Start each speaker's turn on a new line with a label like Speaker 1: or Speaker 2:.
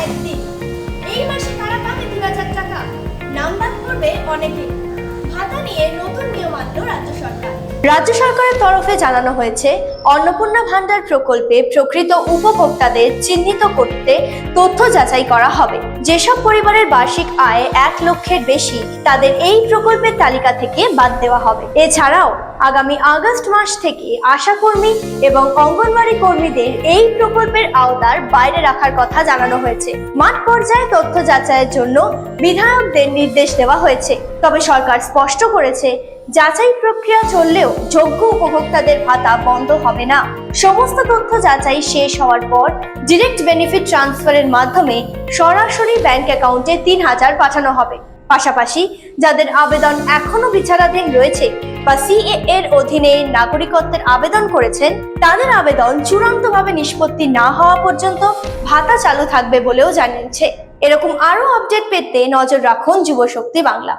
Speaker 1: একদিন। এই মাসে কারা পাবে ২,০০০ টাকা? নাম বাদ পড়বে অনেকে। ভাতা নিয়ে নতুন নিয়ম আনলো রাজ্য সরকার। রাজ্য সরকারের তরফে জানানো হয়েছে, অন্নপূর্ণা ভান্ডার প্রকল্পে প্রকৃত উপভোক্তাদের চিহ্নিত করতে তথ্য যাচাই করা হবে। যেসব পরিবারের বার্ষিক আয় ১ লক্ষের বেশি, তাদের এই প্রকল্পের তালিকা থেকে বাদ দেওয়া হবে। এছাড়াও আগামী আগস্ট মাস থেকে আশাকর্মী এবং অঙ্গনওয়াড়ি কর্মীদের এই প্রকল্পের আওতার বাইরে রাখার কথা জানানো হয়েছে। মাঠ পর্যায়ে তথ্য যাচাইয়ের জন্য বিধায়কদের নির্দেশ দেওয়া হয়েছে। তবে সরকার স্পষ্ট করেছে, যাচাই প্রক্রিয়া চললেও যোগ্য উপভোক্তাদের ভাতা বন্ধ হবে না। সমস্ত তথ্য যাচাই শেষ হওয়ার পর ডিরেক্ট বেনিফিট ট্রান্সফারের মাধ্যমে সরাসরি ব্যাংক অ্যাকাউন্টে ৩,০০০ পাঠানো হবে। পাশাপাশি যাদের আবেদন এখনো বিচারাধীন রয়েছে বা সিএ এর অধীনে নাগরিকত্বের আবেদন করেছেন, তাদের আবেদন চূড়ান্তভাবে নিষ্পত্তি না হওয়া পর্যন্ত ভাতা চালু থাকবে বলেও জানিয়েছে। এরকম আরো আপডেট পেতে নজর রাখুন যুবশক্তি বাংলা।